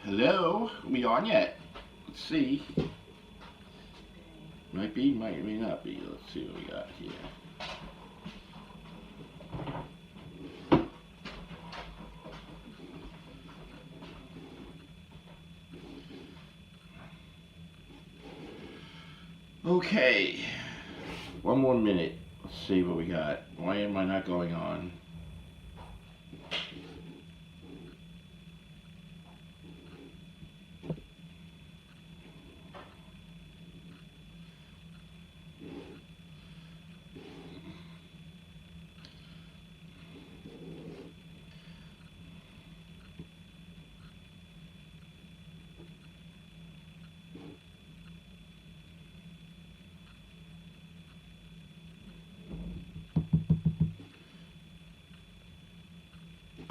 Hello? Are we on yet? Let's see. Might be, may not be. Let's see what we got here. Okay. One more minute. Let's see what we got. Why am I not going on?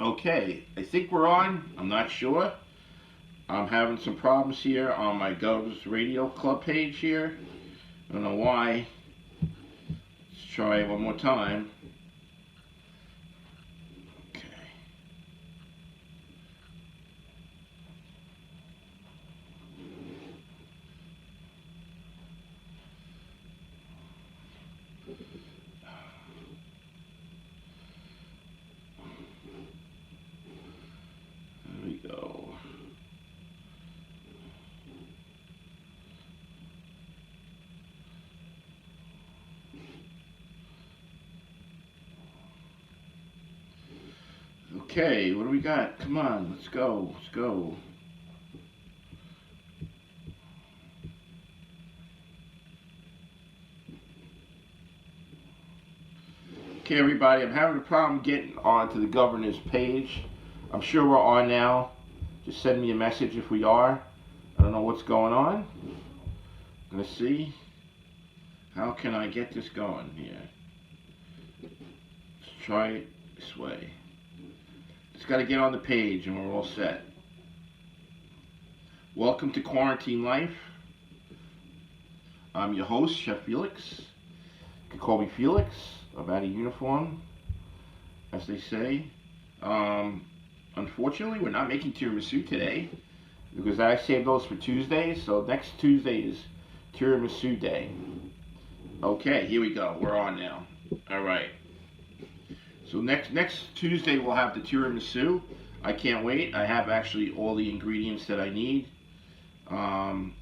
Okay, I think we're on. I'm not sure. I'm having some problems here on my GovsRadio club page here. I don't know why. Let's try it one more time. Okay. There we go. Okay, what do we got? Come on, let's go, let's go. Okay, everybody, I'm having a problem getting onto the governor's page. I'm sure we're on now. Just send me a message if we are. I don't know what's going on. I'm gonna see. How can I get this going here? Let's try it this way. Just gotta get on the page and we're all set. Welcome to Quarantine Life. I'm your host, Chef Felix. You can call me Felix. I'm out of uniform, as they say. Unfortunately, we're not making tiramisu today because I saved those for Tuesday. So next Tuesday is tiramisu day. Okay, here we go. We're on now. All right. So next Tuesday we'll have the tiramisu. I can't wait. I have actually all the ingredients that I need. I'm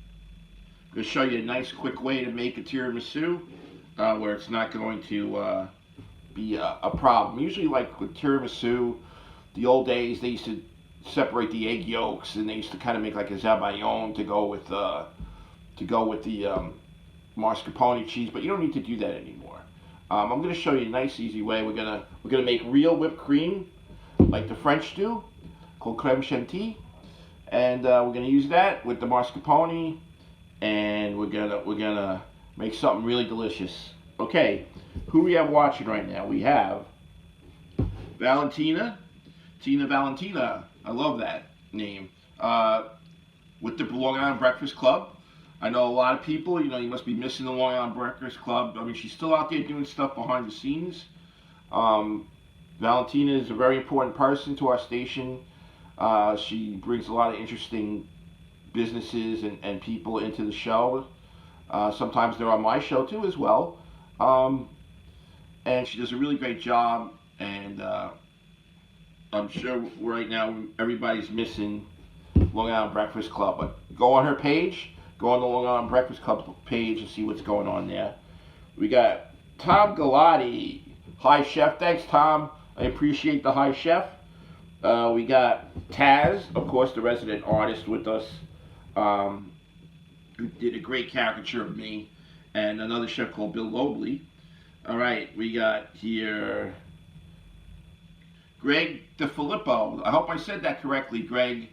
going to show you a nice quick way to make a tiramisu where it's not going to be a problem. Usually, like with tiramisu, the old days they used to separate the egg yolks and they used to kind of make like a zabayon to go with the mascarpone cheese, but you don't need to do that anymore. I'm going to show you a nice, easy way. We're gonna make real whipped cream, like the French do, called crème chantilly, and we're gonna use that with the mascarpone, and we're gonna make something really delicious. Okay, who we have watching right now? We have Valentina, Tina Valentina. I love that name. With the Long Island Breakfast Club. I know a lot of people, you must be missing the Long Island Breakfast Club. I mean, she's still out there doing stuff behind the scenes. Valentina is a very important person to our station. She brings a lot of interesting businesses and people into the show. Sometimes they're on my show too as well. And she does a really great job. And I'm sure right now everybody's missing Long Island Breakfast Club. But go on her page. Go on the Long Island Breakfast Club page and see what's going on there. We got Tom Galati, Hi Chef. Thanks, Tom. I appreciate the Hi Chef. We got Taz, of course, the resident artist with us, who did a great caricature of me, and another chef called Bill Lobley. All right, we got here Greg DeFilippo. I hope I said that correctly, Greg.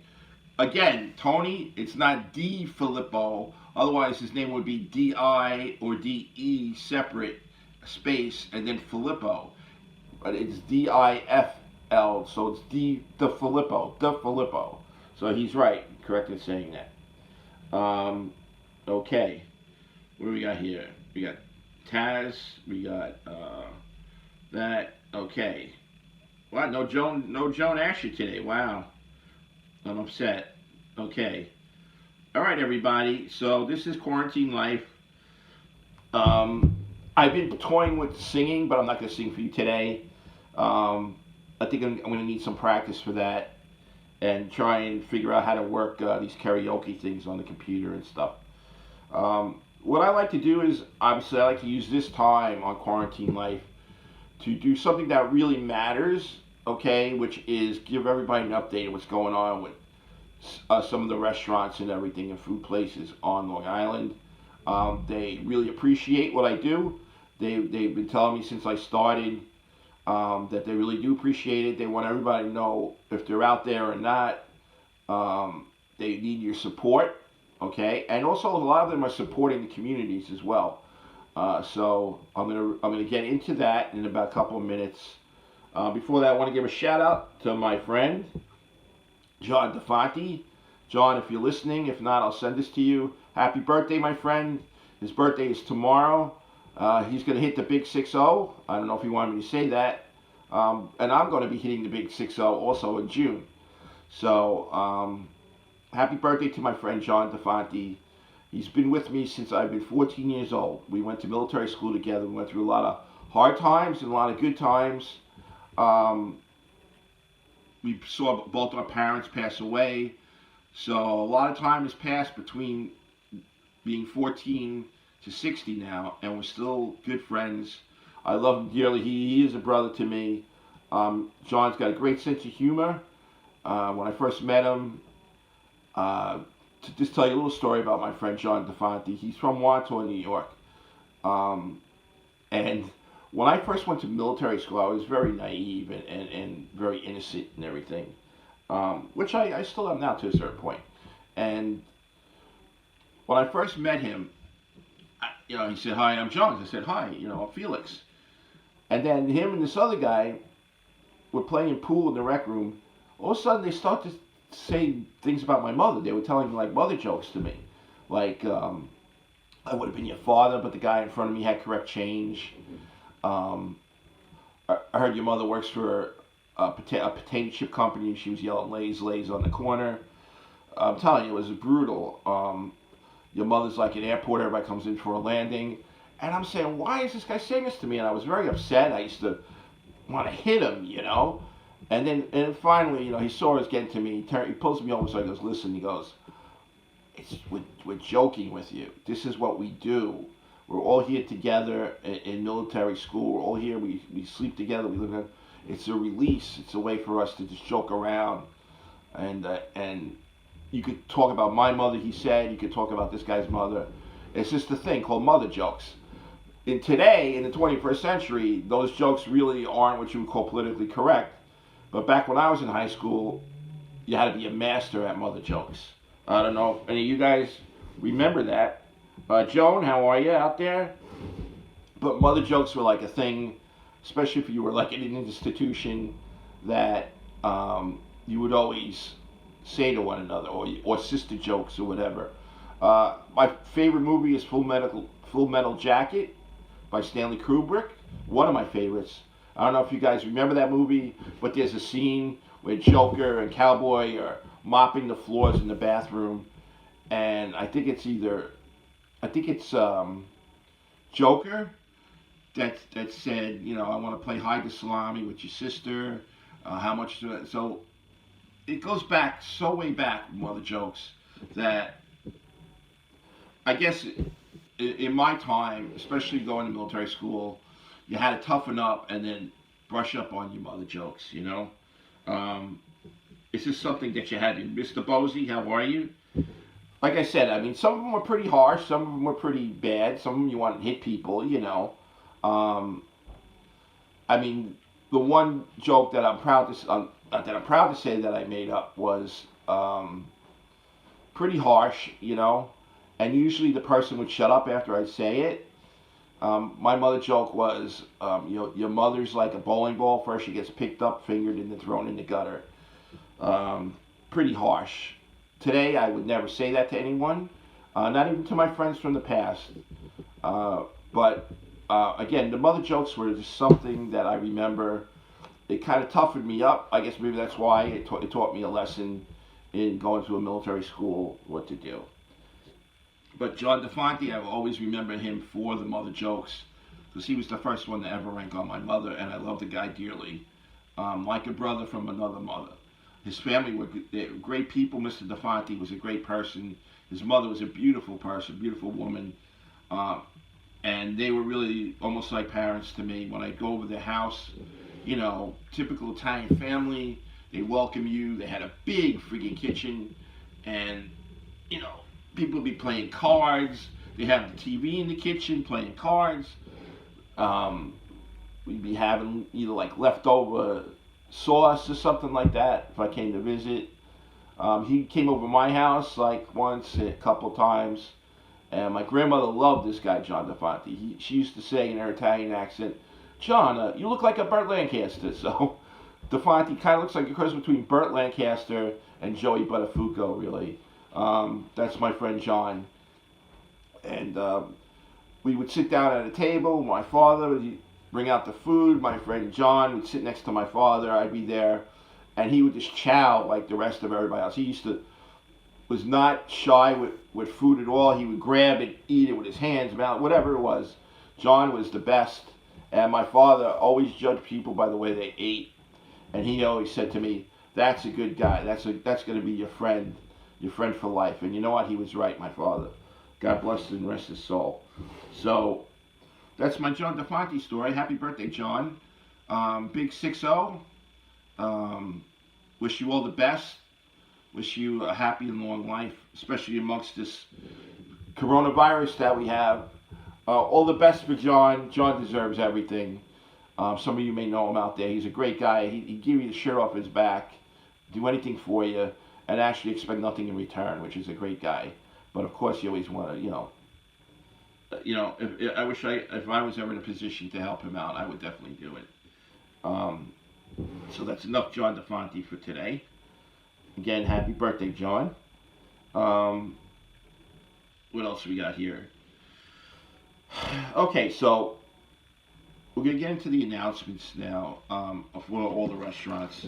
Again, Tony, it's not D. Filippo. Otherwise, his name would be D-I or D-E separate space and then Filippo. But it's D-I-F-L, so it's D. DeFilippo. DeFilippo. So he's right, correct in saying that. Okay. What do we got here? We got Taz. We got that. Okay. Wow, no Joan Asher today. Wow. I'm upset. Okay. All right, everybody. So this is quarantine life. Um, I've been toying with singing, but I'm not going to sing for you today. Um, I think I'm going to need some practice for that and try and figure out how to work these karaoke things on the computer and stuff. What I like to do is, obviously, I like to use this time on quarantine life to do something that really matters, okay, which is give everybody an update of what's going on with some of the restaurants and everything and food places on Long Island. They really appreciate what I do. They've been telling me since I started that they really do appreciate it. They want everybody to know if they're out there or not. They need your support, okay? And also, a lot of them are supporting the communities as well. So I'm gonna get into that in about a couple of minutes. Before that, I want to give a shout out to my friend John DeFonte. John, if you're listening, if not, I'll send this to you. Happy birthday, my friend. His birthday is tomorrow. He's going to hit the big 6-0. I don't know if he wanted me to say that. And I'm going to be hitting the big 6-0 also in June. So, happy birthday to my friend John DeFonte. He's been with me since I've been 14 years old. We went to military school together. We went through a lot of hard times and a lot of good times. Um, we saw both our parents pass away. So a lot of time has passed between being 14 to 60 now, and we're still good friends. I love him dearly. He is a brother to me. John's got a great sense of humor. When I first met him, to just tell you a little story about my friend John DeFonte, he's from Wantagh, New York. And when I first went to military school, I was very naive and very innocent and everything, which I still am now to a certain point. And when I first met him, he said, "Hi, I'm John." I said, "Hi, I'm Felix." And then him and this other guy were playing pool in the rec room. All of a sudden, they start to say things about my mother. They were telling me like mother jokes to me, like I would have been your father, but the guy in front of me had correct change. I heard your mother works for a potato chip company. She was yelling "Lays, Lays" on the corner. I'm telling you, it was brutal. Your mother's like an airport. Everybody comes in for a landing. And I'm saying, why is this guy saying this to me? And I was very upset. I used to want to hit him. And then finally, he saw us getting to me. He pulls me over, so he goes, "Listen," he goes, we're joking with you. This is what we do. We're all here together in military school. We're all here. We sleep together. We live in. It's a release. It's a way for us to just joke around. And you could talk about my mother, he said. You could talk about this guy's mother. It's just a thing called mother jokes. In today, in the 21st century, those jokes really aren't what you would call politically correct. But back when I was in high school, you had to be a master at mother jokes. I don't know if any of you guys remember that. Joan, how are you out there? But mother jokes were like a thing, especially if you were like in an institution that you would always say to one another, or sister jokes or whatever. My favorite movie is Full Metal Jacket by Stanley Kubrick. One of my favorites. I don't know if you guys remember that movie, but there's a scene where Joker and Cowboy are mopping the floors in the bathroom, and I think it's Joker that said, "I want to play hide the salami with your sister. How much?" So it goes back so way back with mother jokes that I guess in my time, especially going to military school, you had to toughen up and then brush up on your mother jokes. It's just something that you had to. Mr. Posey, how are you? Like I said, I mean, some of them were pretty harsh, some of them were pretty bad, some of them you want to hit people. I mean, the one joke that I'm proud to say that I made up was pretty harsh. And usually the person would shut up after I say it. My mother joke was, your mother's like a bowling ball. First she gets picked up, fingered, and then thrown in the gutter. Pretty harsh. Today I would never say that to anyone, not even to my friends from the past. But again, the mother jokes were just something that I remember. It kind of toughened me up. I guess maybe that's why it taught me a lesson in going to a military school what to do. But John DeFonte, I will always remember him for the mother jokes, because he was the first one to ever rank on my mother, and I love the guy dearly, like a brother from another mother. His family were great people. Mr. DeFonte was a great person. His mother was a beautiful person, beautiful woman, and they were really almost like parents to me. When I go over their house, you know, typical Italian family, they welcome you. They had a big freaking kitchen, and you know, people would be playing cards. They have the TV in the kitchen playing cards. We'd be having either like leftover sauce or something like that if I came to visit. He came over my house like once, a couple times, and my grandmother loved this guy, John DeFonte. She used to say in her Italian accent, "John, you look like a Burt Lancaster." So DeFonte kind of looks like a cross between Burt Lancaster and Joey Buttafuoco, really. That's my friend John. And we would sit down at a table. My father would bring out the food. My friend John would sit next to my father. I'd be there. And he would just chow like the rest of everybody else. He was not shy with food at all. He would grab and eat it with his hands, mouth, whatever it was. John was the best. And my father always judged people by the way they ate. And he always said to me, "That's a good guy. That's going to be your friend for life." And you know what? He was right, my father. God bless him and rest his soul. So that's my John DeFonte story. Happy birthday, John. Big 6-0. Wish you all the best. Wish you a happy and long life, especially amongst this coronavirus that we have. All the best for John. John deserves everything. Some of you may know him out there. He's a great guy. He'd give you the shirt off his back, do anything for you, and actually expect nothing in return, which is a great guy. But of course, you always want to, if I was ever in a position to help him out, I would definitely do it. So that's enough John DeFonte for today. Again, happy birthday, John. What else we got here? Okay, so we're going to get into the announcements now for all the restaurants.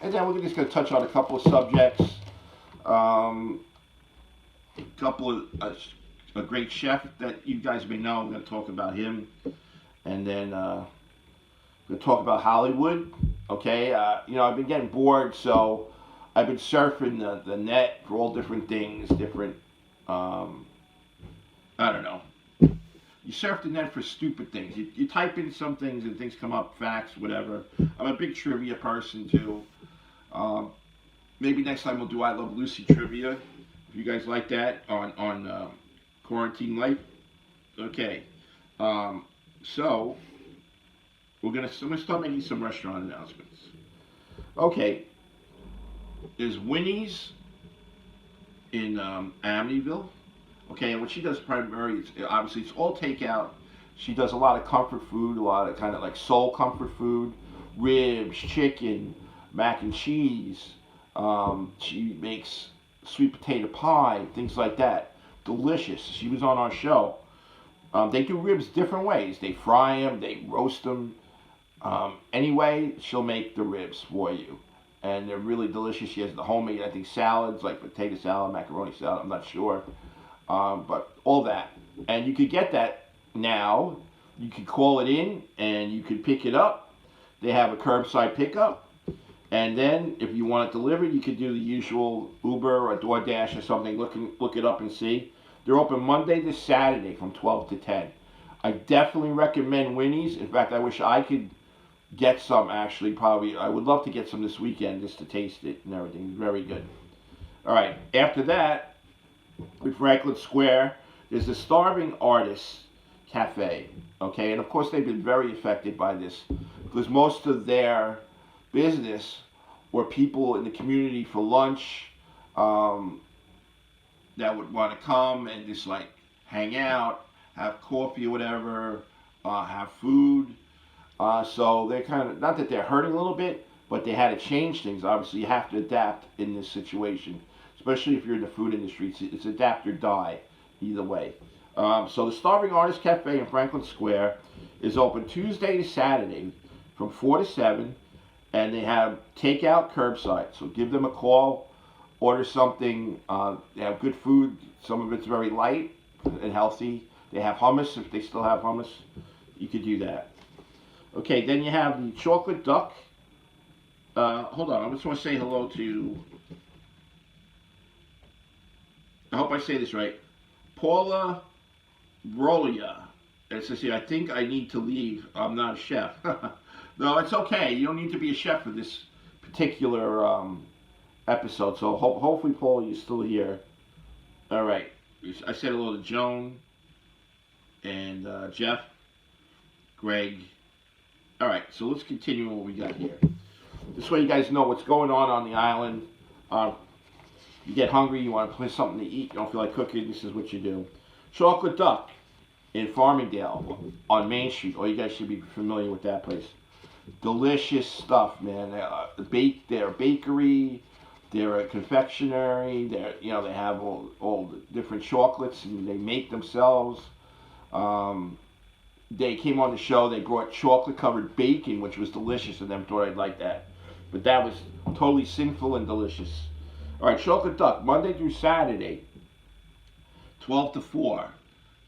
And then we're just going to touch on a couple of subjects. A great chef that you guys may know. I'm going to talk about him. And then we're going to talk about Hollywood. Okay, I've been getting bored, so I've been surfing the net for all different things, I don't know. You surf the net for stupid things. You type in some things and things come up, facts, whatever. I'm a big trivia person too. Maybe next time we'll do I Love Lucy trivia. If you guys like that on Quarantine Life. Okay. So I'm gonna start making some restaurant announcements. Okay. There's Winnie's in Amityville. Okay, and what she does primarily, obviously, it's all takeout. She does a lot of comfort food, a lot of kind of like soul comfort food, ribs, chicken, mac and cheese. She makes sweet potato pie, things like that. Delicious. She was on our show. They do ribs different ways. They fry them, they roast them. Anyway, she'll make the ribs for you. And they're really delicious. She has the homemade, I think, salads, like potato salad, macaroni salad, I'm not sure. But all that. And you could get that now. You could call it in and you could pick it up. They have a curbside pickup. And then if you want it delivered, you could do the usual Uber or DoorDash or something. Look it up and see. They're open Monday to Saturday from 12 to 10. I definitely recommend Winnie's. In fact, I wish I could get some, actually. Probably, I would love to get some this weekend just to taste it and everything. Very good. All right. After that, with Franklin Square, there's the Starving Artists Cafe. Okay, and of course they've been very affected by this because most of their business were people in the community for lunch that would want to come and just like hang out, have coffee or whatever, have food. So they're kind of, not that they're hurting a little bit, but they had to change things. Obviously, you have to adapt in this situation. Especially if you're in the food industry, it's adapt or die, either way. So the Starving Artist Cafe in Franklin Square is open Tuesday to Saturday from 4 to 7, and they have takeout curbside. So give them a call order something. They have good food. Some of it's very light and healthy. They have hummus. If they still have hummus, you could do that. Okay, then you have the chocolate duck. Hold on, I just want to say hello to. I hope I say this right. Paula Brolia. It says here, I think I need to leave. I'm not a chef. No, it's okay. You don't need to be a chef for this particular episode. So hopefully, Paul, you're still here. All right. I said hello to Joan and Jeff, Greg. All right. So let's continue what we got here. This way you guys know what's going on the island. You get hungry, you want to play something to eat, you don't feel like cooking, this is what you do. Chocolate Duck in Farmingdale on Main Street. Oh, you guys should be familiar with that place. Delicious stuff, man. They're a bakery, they're a confectionery, they have all the different chocolates and they make themselves. They came on the show, they brought chocolate covered bacon, which was delicious, and them thought I'd like that. But that was totally sinful and delicious. All right, Chocolate Duck, Monday through Saturday, 12 to 4.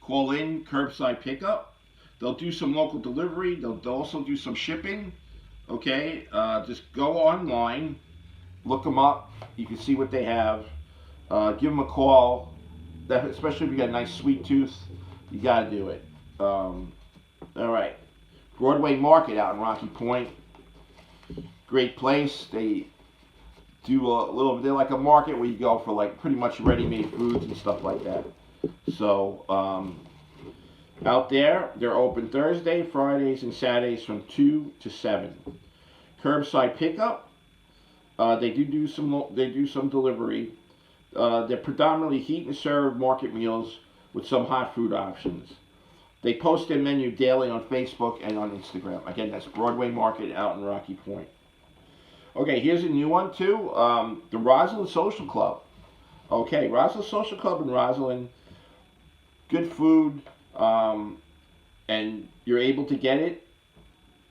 Call in, curbside pickup. They'll do some local delivery. They'll also do some shipping. Okay, just go online, look them up. You can see what they have. Give them a call. Especially if you got a nice sweet tooth, you got to do it. All right, Broadway Market out in Rocky Point. Great place. They do they're like a market where you go for like pretty much ready-made foods and stuff like that. So out there, they're open Thursday, Fridays, and Saturdays from 2 to 7. Curbside pickup. They do some delivery. They're predominantly heat and serve market meals with some hot food options. They post their menu daily on Facebook and on Instagram. Again, that's Broadway Market out in Rocky Point. Okay, here's a new one too. The Roslyn Social Club. Okay, Roslyn Social Club in Roslyn. Good food, and you're able to get it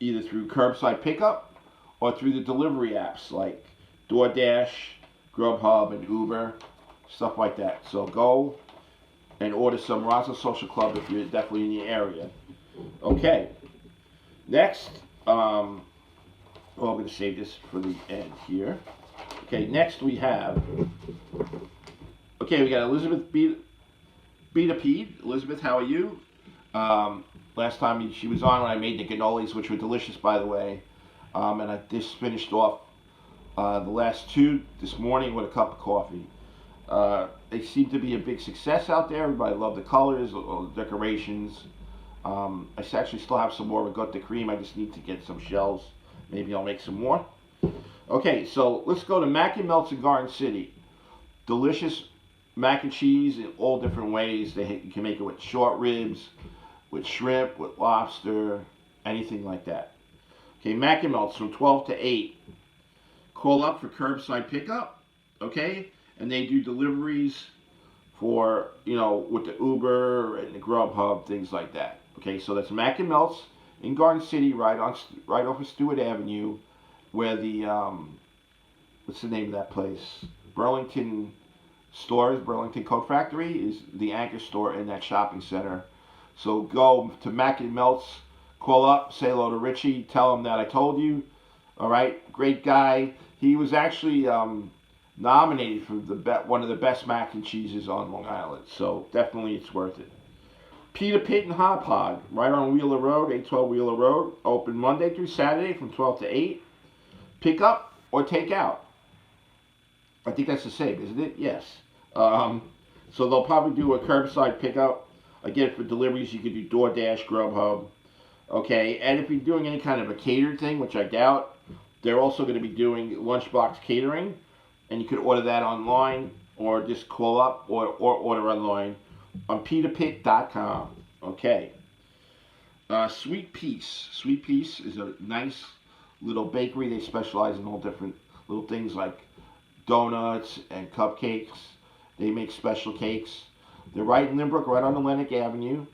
either through curbside pickup or through the delivery apps like DoorDash, Grubhub, and Uber, stuff like that. So go and order some Roslyn Social Club if you're definitely in the area. Okay, next. I'm going to save this for the end here. Okay, next we have. Okay, we got Elizabeth Beatapede. Elizabeth, how are you? Last time she was on when I made the cannolis, which were delicious, by the way. And I just finished off the last two this morning with a cup of coffee. They seem to be a big success out there. Everybody loved the colors, all the decorations. I actually still have some more. We got the cream. I just need to get some shells. Maybe I'll make some more. Okay, so let's go to Mac and Melts in Garden City. Delicious mac and cheese in all different ways. You can make it with short ribs, with shrimp, with lobster, anything like that. Okay, Mac and Melts from 12 to 8. Call up for curbside pickup, okay? And they do deliveries for, with the Uber and the Grubhub, things like that. Okay, so that's Mac and Melts in Garden City, right off of Stewart Avenue, where the what's the name of that place? Burlington Coat Factory is the anchor store in that shopping center. So go to Mac and Melts, call up, say hello to Richie, tell him that I told you. All right, great guy. He was actually nominated for one of the best mac and cheeses on Long Island. So definitely, it's worth it. Peter Pit and Hop Hog, right on Wheeler Road, 812 Wheeler Road. Open Monday through Saturday from 12 to 8. Pick up or take out. I think that's the same, isn't it? Yes. So they'll probably do a curbside pickup. Again, for deliveries, you could do DoorDash, Grubhub. Okay, and if you're doing any kind of a catered thing, which I doubt, they're also going to be doing lunchbox catering. And you could order that online or just call up or order online on peterpit.com. Okay. Sweet Peace. Sweet Peace is a nice little bakery. They specialize in all different little things like donuts and cupcakes. They make special cakes. They're right in Lynbrook, right on Atlantic Avenue.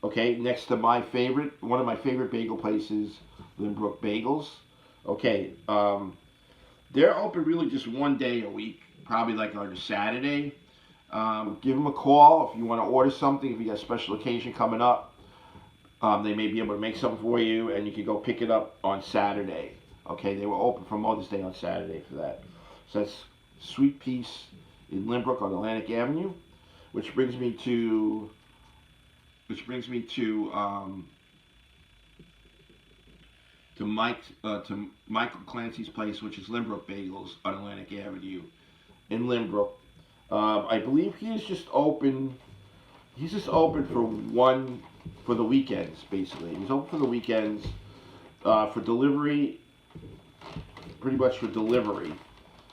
Okay, next to one of my favorite bagel places, Lynbrook Bagels. Okay, they're open really just one day a week. probably like on a Saturday. Give them a call if you want to order something. If you got a special occasion coming up, they may be able to make something for you, and you can go pick it up on Saturday. Okay, they were open for Mother's Day on Saturday for that. So that's Sweet Peace in Lynbrook on Atlantic Avenue, which brings me to to Michael Clancy's place, which is Lynbrook Bagels on Atlantic Avenue in Lynbrook. I believe he's just open. He's just open for the weekends, basically. He's open for the weekends for delivery, pretty much for delivery.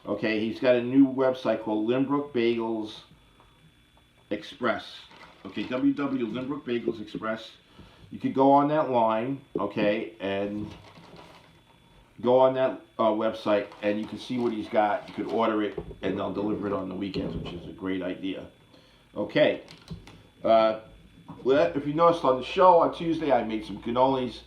Okay, he's got a new website called Lynbrook Bagels Express. Okay, www.Lynbrook Bagels Express. You could go on that line, okay, and go on that website, and you can see what he's got. You could order it, and they'll deliver it on the weekends, which is a great idea. Okay. If you noticed on the show on Tuesday, I made some cannolis,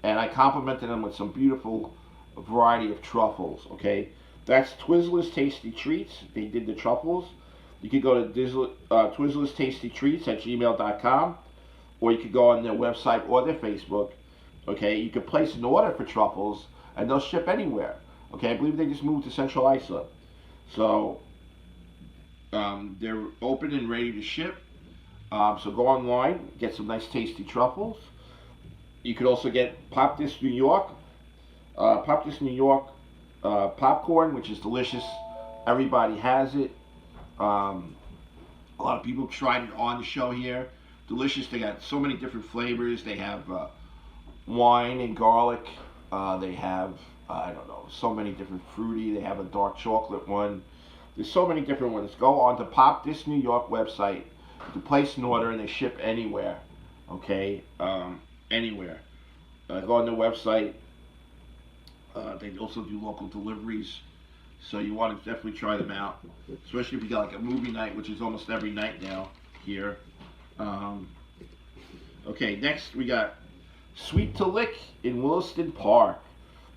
and I complimented them with some beautiful variety of truffles. Okay, that's Twizzlers Tasty Treats. They did the truffles. You could go to Twizzlers Tasty Treats at gmail.com, or you could go on their website or their Facebook. Okay, you could place an order for truffles, and they'll ship anywhere. Okay, I believe they just moved to Central Islip, so they're open and ready to ship. So go online, get some nice tasty truffles. You could also get Pop This New York popcorn, which is delicious. Everybody has it. A lot of people tried it on the show here. Delicious. They got so many different flavors. They have wine and garlic. They have, I don't know, so many different fruity. They have a dark chocolate one. There's so many different ones. Go on to Pop This New York website to place an order, and they ship anywhere. Okay, anywhere. Go on their website. They also do local deliveries, so you want to definitely try them out, especially if you got like a movie night, which is almost every night now here. Okay, next we got Sweet to Lick in Williston Park.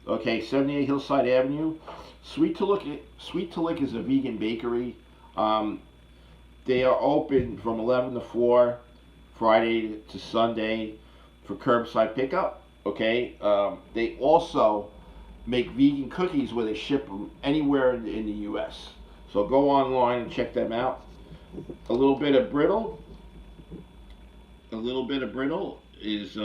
Okay, 78 Hillside Avenue. Sweet to Lick is a vegan bakery. They are open from 11 to 4, Friday to Sunday, for curbside pickup. Okay, they also make vegan cookies where they ship them anywhere in the U.S. So go online and check them out. A little bit of brittle is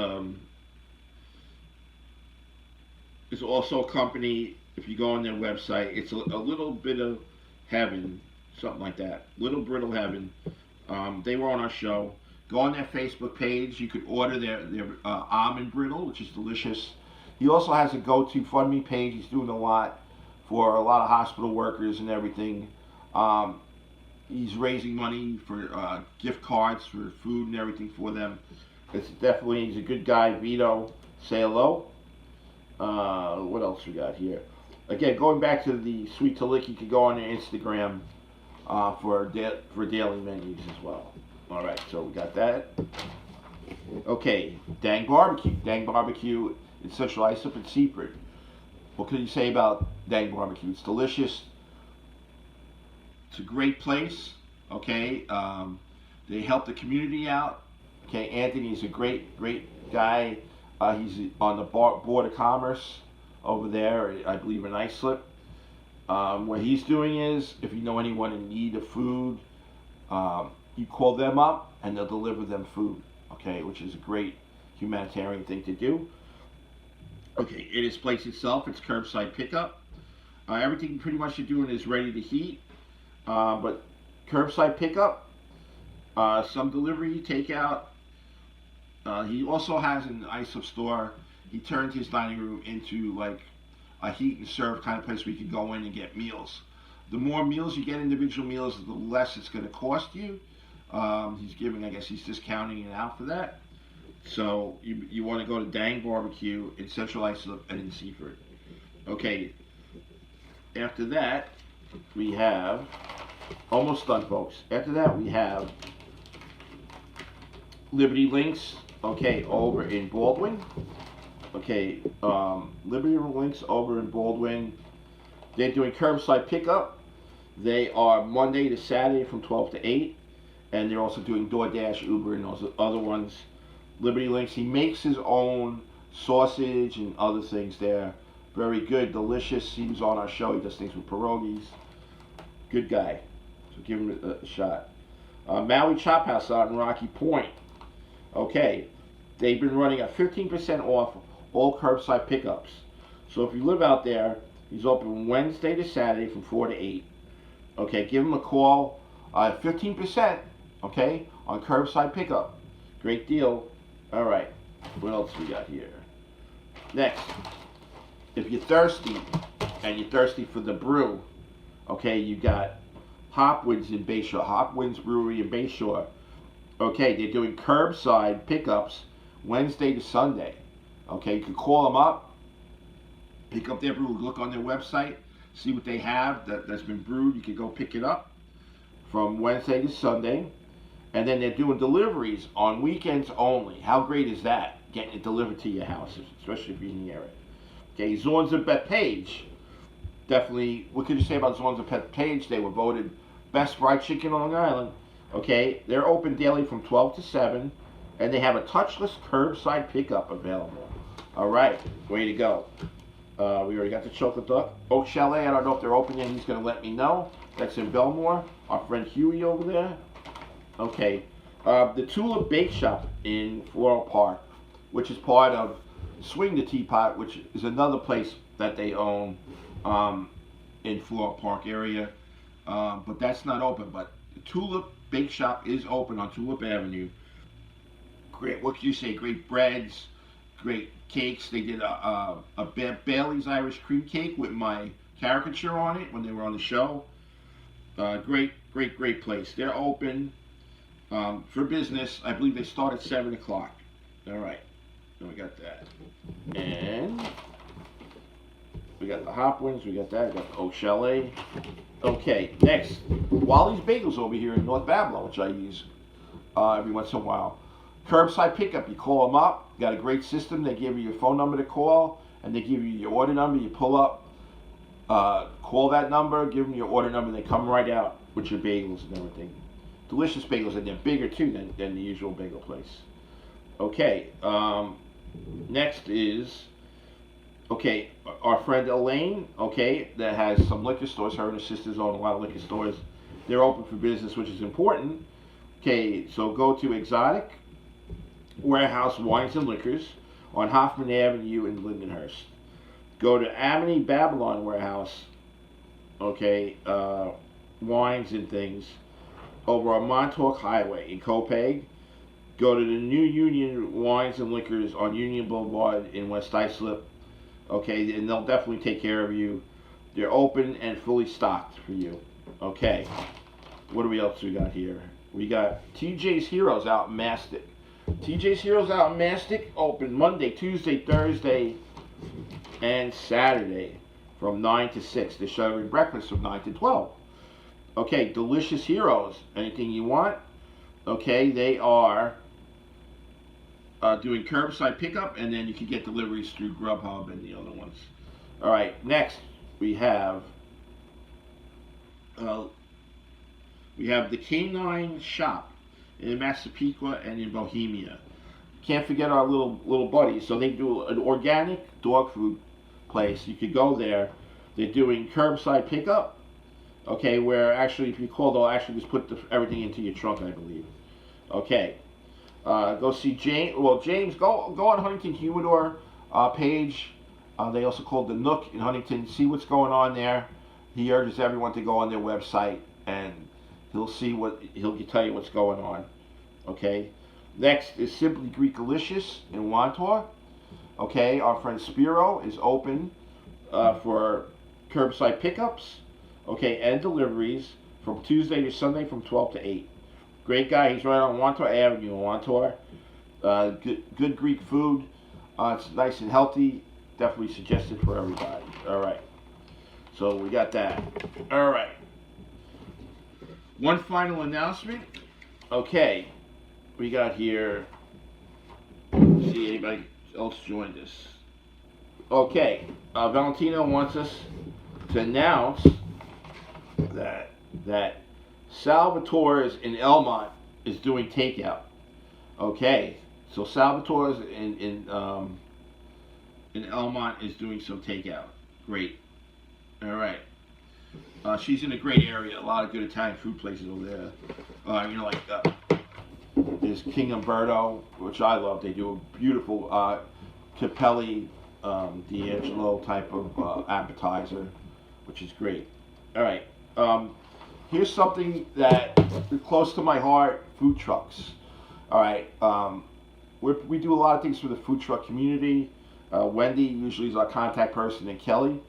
also a company. If you go on their website, it's a little bit of heaven, something like that. Little Brittle Heaven. They were on our show. Go on their Facebook page. You could order their almond brittle, which is delicious. He also has a GoToFundMe page. He's doing a lot for a lot of hospital workers and everything. He's raising money for gift cards for food and everything for them. He's a good guy. Vito, say hello. What else we got here? Again, going back to the Sweet to Lick, you can go on their Instagram for daily menus as well. All right, so we got that. Okay, Dang Barbecue in Central Islip and Seaford. What can you say about Dang Barbecue? It's delicious. It's a great place. Okay, they help the community out. Okay, Anthony's a great guy. He's on the Board of Commerce over there, I believe in Islip. What he's doing is, if you know anyone in need of food, you call them up and they'll deliver them food. Okay, which is a great humanitarian thing to do. Okay, in his place itself, it's curbside pickup. Everything pretty much you're doing is ready to heat, but curbside pickup, some delivery, takeout. He also has an Islip store. He turned his dining room into like a heat and serve kind of place where you can go in and get meals. The more meals you get, individual meals, the less it's going to cost you. He's discounting it out for that. So you want to go to Dang Barbecue in Central Islip and in Seaford. Okay, after that, we have, almost done folks, after that we have Liberty Links, okay, over in Baldwin. Okay, Liberty Links over in Baldwin. They're doing curbside pickup. They are Monday to Saturday from 12 to 8, and they're also doing DoorDash, Uber, and those other ones. Liberty Links. He makes his own sausage and other things there. Very good, delicious. He was on our show. He does things with pierogies. Good guy. So give him a shot. Maui Chop House out in Rocky Point. Okay, they've been running at 15% off all curbside pickups. So if you live out there, he's open Wednesday to Saturday from 4 to 8. Okay, give him a call. 15%, okay, on curbside pickup. Great deal. All right, what else we got here? Next, if you're thirsty and you're thirsty for the brew, okay, you got Hopwinds in Bayshore, Hopwinds Brewery in Bayshore. Okay, they're doing curbside pickups Wednesday to Sunday. Okay, you can call them up, pick up their brew, look on their website, see what they have that's been brewed. You can go pick it up from Wednesday to Sunday. And then they're doing deliveries on weekends only. How great is that? Getting it delivered to your house, especially if you're in the area. Okay, Zorn's and Bethpage. Definitely, what could you say about Zorn's and Bethpage? They were voted best fried chicken on Long Island. Okay, they're open daily from 12 to 7, and they have a touchless curbside pickup available. All right, way to go. We already got the chocolate duck. Oak Chalet, I don't know if they're open yet. He's going to let me know. That's in Belmore. Our friend Huey over there. Okay, the Tulip Bake Shop in Floral Park, which is part of Swing the Teapot, which is another place that they own in Floral Park area. But that's not open. But the Tulip Bake Shop is open on Tulip Avenue. Great, what can you say? Great breads, great cakes. They did a Bailey's Irish cream cake with my caricature on it when they were on the show. Great place. They're open for business. I believe they start at 7 o'clock. All right, then we got that. And we got the Hopwinds, we got that, we got the Oak Chalet. Okay, next, Wally's Bagels over here in North Babylon, which I use every once in a while. Curbside pickup, you call them up, got a great system, they give you your phone number to call, and they give you your order number, you pull up, call that number, give them your order number, and they come right out with your bagels and everything. Delicious bagels, and they're bigger too than the usual bagel place. Okay, next is, okay, our friend Elaine, okay, that has some liquor stores. Her and her sisters own a lot of liquor stores. They're open for business, which is important. Okay, so go to Exotic Warehouse Wines and Liquors on Hoffman Avenue in Lindenhurst. Go to Amity Babylon Warehouse, okay, wines and things, over on Montauk Highway in Copeg. Go to the New Union Wines and Liquors on Union Boulevard in West Islip. Okay, and they'll definitely take care of you. They're open and fully stocked for you. Okay, what do we else we got here? We got TJ's Heroes out in Mastic. TJ's Heroes out in Mastic open Monday, Tuesday, Thursday, and Saturday from 9 to 6. They're serving breakfast from 9 to 12. Okay, Delicious Heroes. Anything you want? Okay, they are doing curbside pickup, and then you can get deliveries through Grubhub and the other ones. All right, next we have the Canine Shop in Massapequa and in Bohemia. Can't forget our little buddies. So they do an organic dog food place. You could go there. They're doing curbside pickup. Okay, where actually if you call, they'll actually just put everything into your trunk, I believe. Okay. Go see James. Well, James, go on Huntington Humidor page. They also called the Nook in Huntington. See what's going on there. He urges everyone to go on their website, and he'll tell you what's going on. Okay. Next is Simply Greekalicious in Wantor. Okay, our friend Spiro is open for curbside pickups. Okay, and deliveries from Tuesday to Sunday from 12 to 8. Great guy. He's right on Wantor Avenue in Wantor. Good Greek food. It's nice and healthy. Definitely suggested for everybody. All right. So we got that. All right. One final announcement. Okay. We got here. Let's see anybody else joined us. Okay. Valentino wants us to announce that Salvatore's in Elmont is doing takeout. Okay, so Salvatore's in Elmont is doing some takeout. Great. All right. She's in a great area. A lot of good Italian food places over there. There's King Umberto, which I love. They do a beautiful Capelli D'Angelo type of appetizer, which is great. All right. Here's something that is close to my heart: food trucks. All right. We do a lot of things for the food truck community. Wendy usually is our contact person, and Kelly.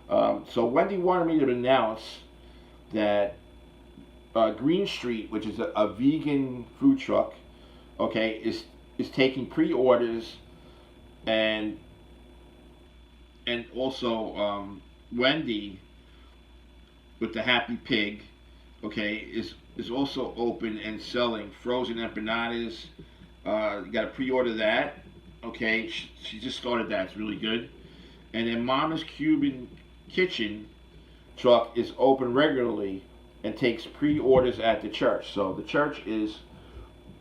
So Wendy wanted me to announce that Green Street, which is a vegan food truck, okay, is taking pre-orders, and also Wendy with the Happy Pig, okay, is also open and selling frozen empanadas. You got to pre-order that, okay. She just started that. It's really good. And then Mama's Cuban Kitchen truck is open regularly and takes pre-orders at the church. So the church is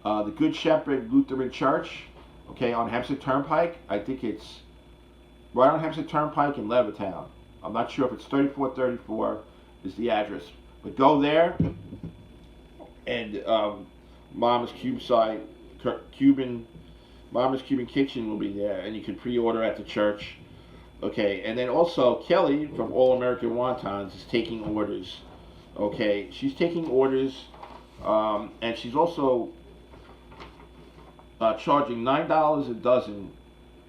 the Good Shepherd Lutheran Church, okay, on Hempstead Turnpike. I think it's right on Hempstead Turnpike in Levittown. I'm not sure if it's 3434 is the address, but go there, and Mama's Mama's Cuban Kitchen will be there, and you can pre-order at the church. Okay, and then also Kelly from All American Wontons is taking orders. Okay, she's taking orders, and she's also charging $9 a dozen.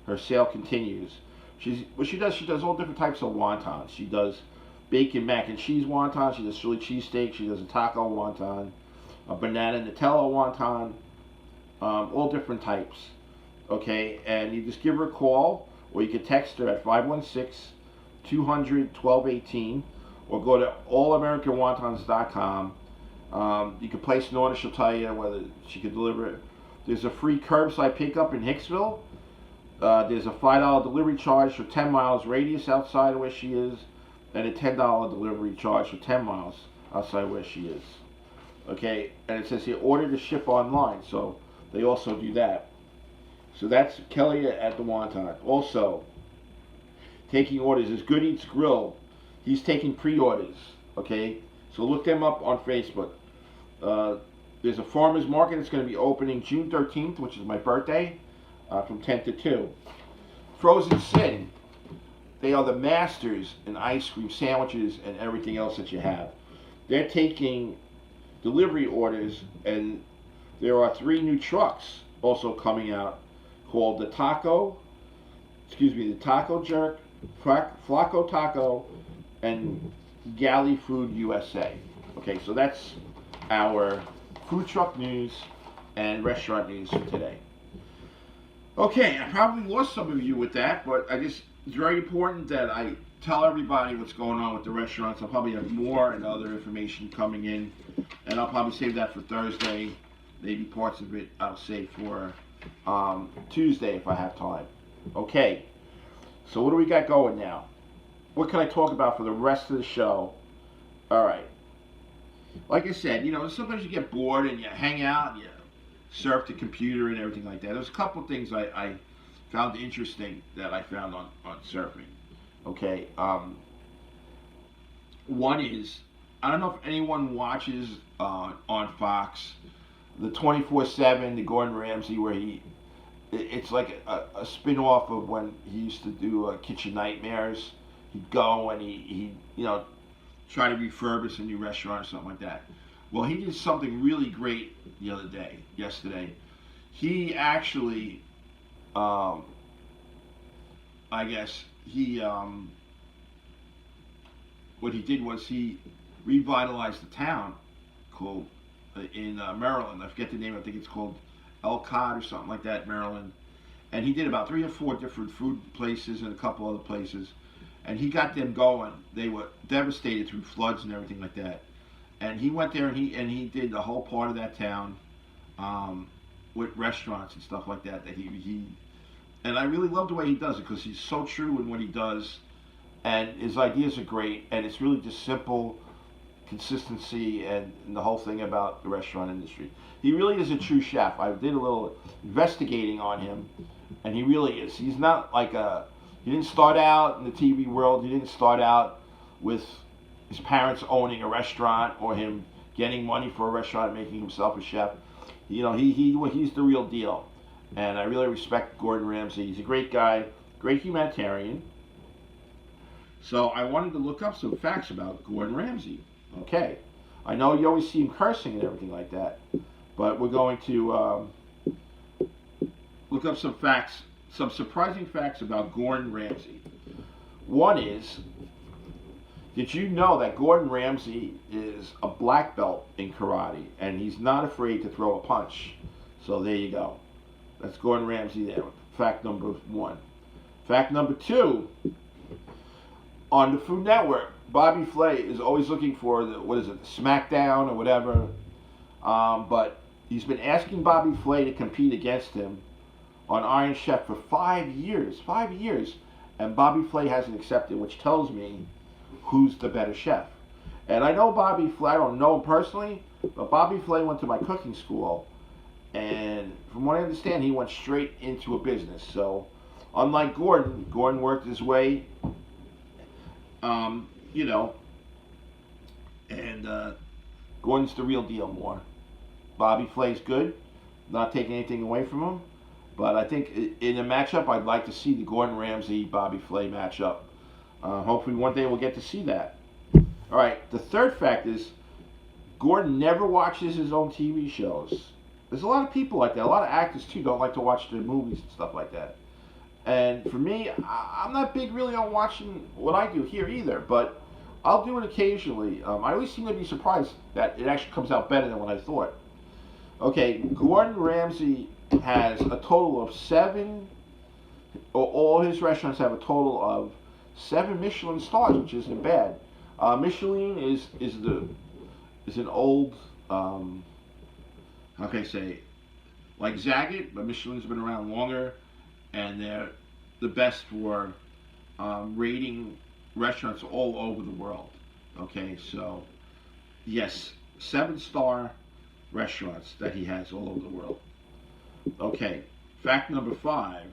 Her sale continues. She does all different types of wontons. She does bacon mac and cheese wonton. She does Philly cheesesteak. She does a taco wonton, a banana Nutella wonton, all different types. Okay, and you just give her a call, or you can text her at 516-200-1218, or go to allamericanwontons.com. You can place an order. She'll tell you whether she can deliver it. There's a free curbside pickup in Hicksville. There's a $5 delivery charge for 10 miles radius outside of where she is, and a $10 delivery charge for 10 miles outside where she is. Okay, and it says here, order to ship online, so they also do that. So that's Kelly at the Wonton. Also, taking orders is Good Eats Grill. He's taking pre-orders, okay? So look them up on Facebook. There's a farmer's market that's going to be opening June 13th, which is my birthday, from 10 to 2. Frozen Sin. They are the masters in ice cream sandwiches and everything else that you have. They're taking delivery orders, and there are 3 new trucks also coming out called the Taco Jerk, Flaco Taco, and Galley Food USA. Okay, so that's our food truck news and restaurant news for today. Okay, I probably lost some of you with that, but it's very important that I tell everybody what's going on with the restaurants. I'll probably have more and other information coming in, and I'll probably save that for Thursday. Maybe parts of it I'll save for Tuesday if I have time. Okay, so what do we got going now? What can I talk about for the rest of the show? All right. Like I said, sometimes you get bored and you hang out and you surf the computer and everything like that. There's a couple of things I found interesting that I found on surfing. Okay. One is, I don't know if anyone watches on Fox the 24/7, the Gordon Ramsay, where it's like a spin-off of when he used to do Kitchen Nightmares. He'd go and he try to refurbish a new restaurant or something like that. Well, he did something really great yesterday. He actually, what he did was he revitalized the town called in Maryland. I forget the name. I think it's called Elcott or something like that, Maryland. And he did about 3 or 4 different food places and a couple other places. And he got them going. They were devastated through floods and everything like that. And he went there and he did the whole part of that town with restaurants and stuff like that. And I really love the way he does it, because he's so true in what he does, and his ideas are great. And it's really just simple consistency and the whole thing about the restaurant industry. He really is a true chef. I did a little investigating on him, and he really is. He's not like he didn't start out in the TV world. He didn't start out with his parents owning a restaurant or him getting money for a restaurant and making himself a chef. You know, he's the real deal. And I really respect Gordon Ramsay. He's a great guy, great humanitarian. So I wanted to look up some facts about Gordon Ramsay. Okay. I know you always see him cursing and everything like that, but we're going to look up some facts, some surprising facts about Gordon Ramsay. One is, did you know that Gordon Ramsay is a black belt in karate, and he's not afraid to throw a punch? So there you go. That's Gordon Ramsay there. Fact number one. Fact number two, on the Food Network, Bobby Flay is always looking for the, SmackDown or whatever. But he's been asking Bobby Flay to compete against him on Iron Chef for 5 years. 5 years. And Bobby Flay hasn't accepted, which tells me who's the better chef. And I know Bobby Flay, I don't know him personally, but Bobby Flay went to my cooking school. And from what I understand, he went straight into a business. So, unlike Gordon, Gordon worked his way, you know, and Gordon's the real deal more. Bobby Flay's good, not taking anything away from him, but I think in a matchup, I'd like to see the Gordon Ramsay Bobby Flay matchup. Hopefully one day we'll get to see that. All right, the third fact is Gordon never watches his own TV shows. There's a lot of people like that. A lot of actors, too, don't like to watch their movies and stuff like that. And for me, I'm not big really on watching what I do here either, but I'll do it occasionally. I always seem to be surprised that it actually comes out better than what I thought. Okay, Gordon Ramsay has a total of 7, all his restaurants have a total of 7 Michelin stars, which isn't bad. Michelin is an old, how can I say, like Zagat, but Michelin's been around longer, and they're the best for rating restaurants all over the world. Okay, so yes, 7-star restaurants that he has all over the world. Okay, fact number 5.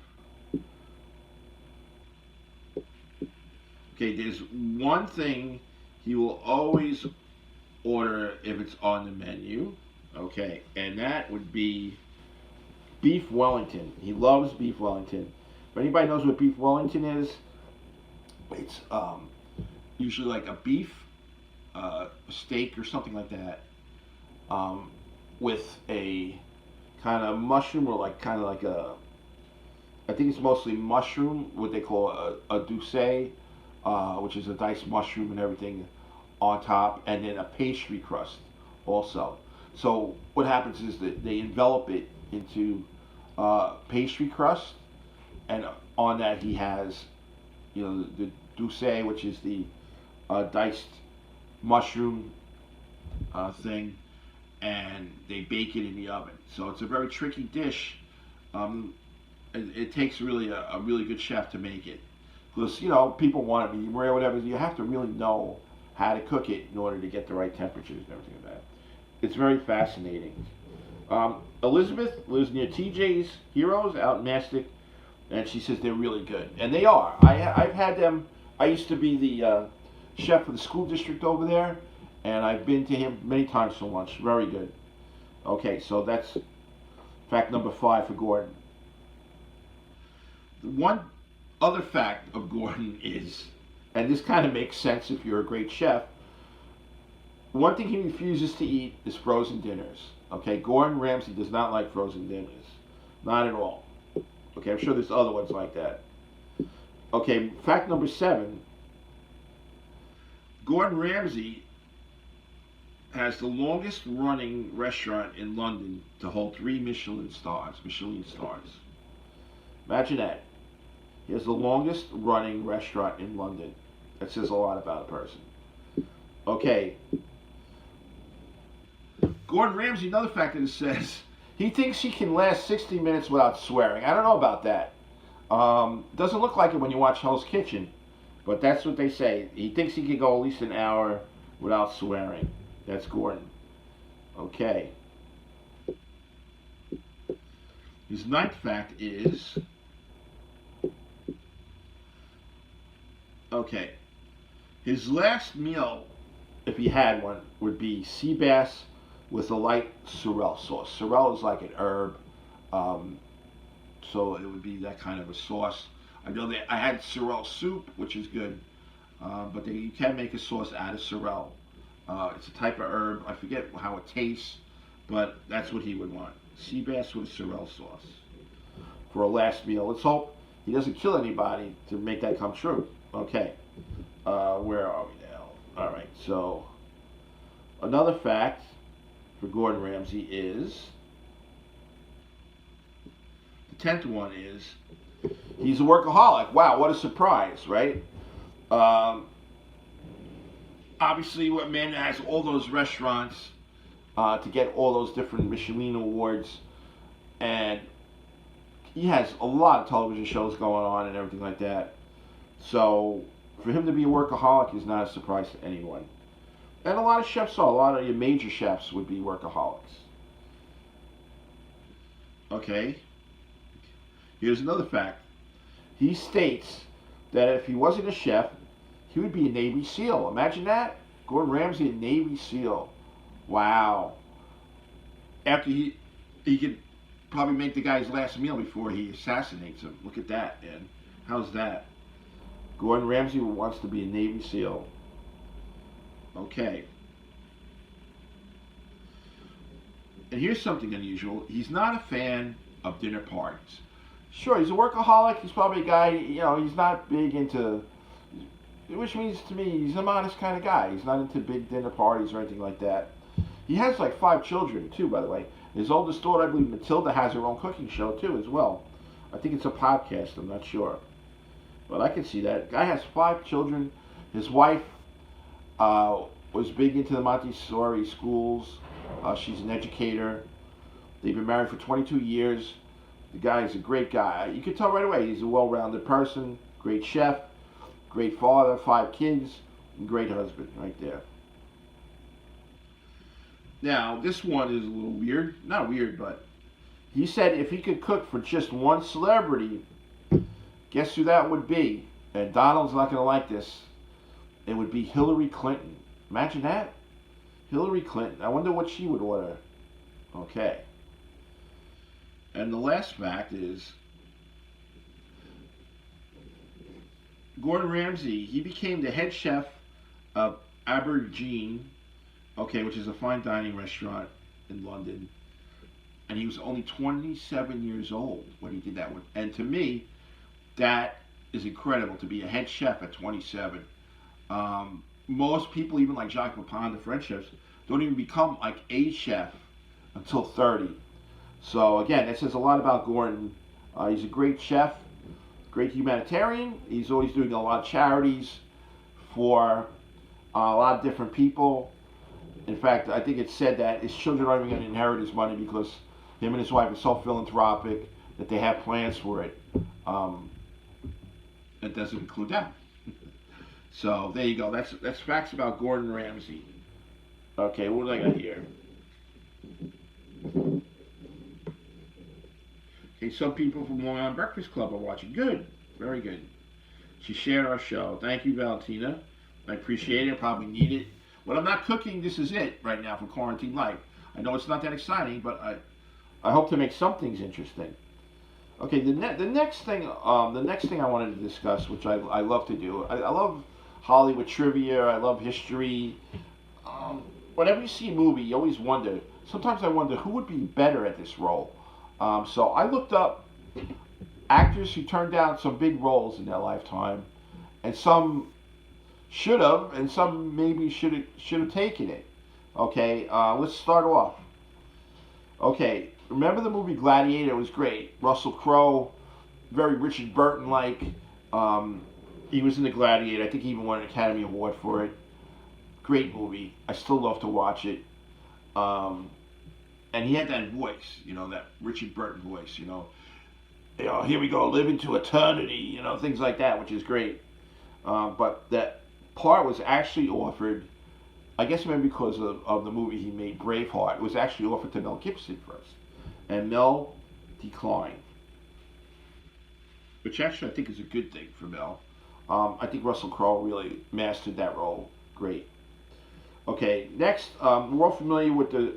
Okay, there's one thing he will always order if it's on the menu. Okay, and that would be beef Wellington. He loves beef Wellington. If anybody knows what beef Wellington is, it's usually like a beef steak or something like that, with a kind of mushroom or like kind of like a, I think it's mostly mushroom, what they call a douce, which is a diced mushroom and everything on top, and then a pastry crust also. So what happens is that they envelop it into pastry crust, and on that he has, you know, the douce, which is the diced mushroom thing, and they bake it in the oven. So it's a very tricky dish. It takes really a really good chef to make it, because you know people want it medium rare, whatever. You have to really know how to cook it in order to get the right temperatures and everything like that. It's very fascinating. Elizabeth lives near TJ's Heroes out in Mastic, and she says they're really good, and they are. I've had them. I used to be the chef for the school district over there, and I've been to him many times for lunch. Very good. Okay, so that's fact number 5 for Gordon. One other fact of Gordon is, and this kind of makes sense if you're a great chef, one thing he refuses to eat is frozen dinners. Okay, Gordon Ramsay does not like frozen dinners. Not at all. Okay, I'm sure there's other ones like that. Okay, fact number 7. Gordon Ramsay has the longest running restaurant in London to hold 3 Michelin stars. Imagine that. He has the longest running restaurant in London. That says a lot about a person. Okay. Gordon Ramsay, another factor that says he thinks he can last 60 minutes without swearing. I don't know about that. Doesn't look like it when you watch Hell's Kitchen, but that's what they say. He thinks he can go at least an hour without swearing. That's Gordon. Okay. His ninth fact is, okay, his last meal, if he had one, would be sea bass with a light sorrel sauce. Sorrel is like an herb, um, so it would be that kind of a sauce. I know that I had sorrel soup, which is good, but you can make a sauce out of sorrel. It's a type of herb. I forget how it tastes, but that's what he would want. Sea bass with sorrel sauce for a last meal. Let's hope he doesn't kill anybody to make that come true. Okay, where are we now? All right, so another fact for Gordon Ramsay is, the 10th one is, he's a workaholic. Wow, what a surprise, right? Um, Obviously, a man that has all those restaurants, to get all those different Michelin awards, and he has a lot of television shows going on and everything like that. So for him to be a workaholic is not a surprise to anyone. And a lot of chefs are. A lot of your major chefs would be workaholics. Okay. Here's another fact. He states that if he wasn't a chef, he would be a Navy SEAL. Imagine that. Gordon Ramsay, a Navy SEAL. Wow. After he could probably make the guy's last meal before he assassinates him. Look at that, man. How's that? Gordon Ramsay wants to be a Navy SEAL. Okay. And here's something unusual. He's not a fan of dinner parties. Sure, he's a workaholic. He's probably a guy, he's not big into, which means to me he's a modest kind of guy. He's not into big dinner parties or anything like that. He has like 5 children too, by the way. His oldest daughter, I believe Matilda, has her own cooking show too as well. I think it's a podcast, I'm not sure. But I can see that. Guy has 5 children. His wife was big into the Montessori schools. She's an educator. They've been married for 22 years. The guy is a great guy. You can tell right away he's a well-rounded person, great chef, great father, 5 kids, and great husband right there. Now, this one is a little weird. Not weird, but he said if he could cook for just one celebrity, guess who that would be? And Donald's not going to like this. It would be Hillary Clinton. Imagine that. Hillary Clinton. I wonder what she would order. Okay. And the last fact is, Gordon Ramsay, he became the head chef of Aubergine, which is a fine dining restaurant in London. And he was only 27 years old when he did that one. And to me, that is incredible to be a head chef at 27. Most people, even like Jacques Pepin, the French chefs, don't even become like a chef until 30. So again, that says a lot about Gordon. He's a great chef, great humanitarian. He's always doing a lot of charities for a lot of different people. In fact, I think it's said that his children aren't even going to inherit his money because him and his wife are so philanthropic that they have plans for it. That doesn't include them. So there you go. That's facts about Gordon Ramsay. Okay, what do I got here? Okay, some people from Long Island Breakfast Club are watching. Good, very good. She shared our show. Thank you, Valentina. I appreciate it. Probably need it. When I'm not cooking, this is it right now for quarantine life. I know it's not that exciting, but I hope to make some things interesting. Okay, the next thing I wanted to discuss, which I love to do. I love Hollywood trivia. I love history. Whenever you see a movie, you always wonder. Sometimes I wonder who would be better at this role. So I looked up actors who turned down some big roles in their lifetime, and some should have, and some maybe should have taken it. Okay, let's start off. Okay, remember the movie Gladiator? It was great. Russell Crowe, very Richard Burton-like. He was in the Gladiator. I think he even won an Academy Award for it. Great movie. I still love to watch it. And he had that voice, that Richard Burton voice, here we go, live into eternity, things like that, which is great. But that part was actually offered I guess maybe because of the movie he made, Braveheart. It was actually offered to Mel Gibson first, and Mel declined, which actually I think is a good thing for Mel. I think Russell Crowe really mastered that role great. Okay, next, we're all familiar with the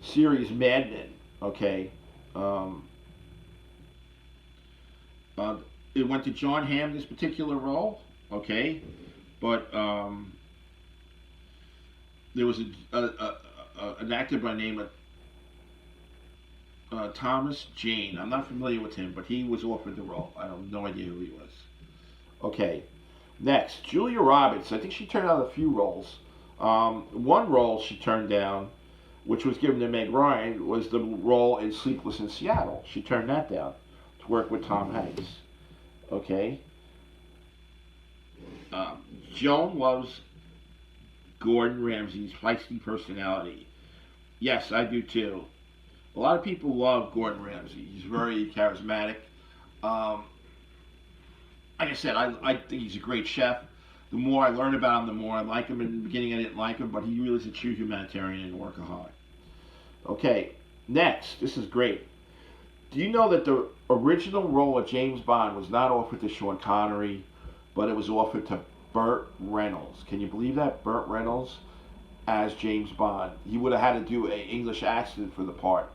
series Mad Men. Okay, um, uh, it went to John Hamm this particular role. Okay, but there was an actor by the name of Thomas Jane. I'm not familiar with him, but he was offered the role. I have no idea who he was. Okay, next, Julia Roberts. I think she turned down a few roles. One role she turned down, which was given to Meg Ryan, was the role in Sleepless in Seattle. She turned that down to work with Tom Hanks. Okay. Um, Joan loves Gordon Ramsay's feisty personality. Yes, I do too. A lot of people love Gordon Ramsay. He's very charismatic. Um, like I said, I think he's a great chef. The more I learn about him, the more I like him. In the beginning, I didn't like him, but he really is a true humanitarian and workaholic. Okay, next. This is great. Do you know that the original role of James Bond was not offered to Sean Connery, but it was offered to Burt Reynolds? Can you believe that? Burt Reynolds as James Bond. He would have had to do an English accent for the part.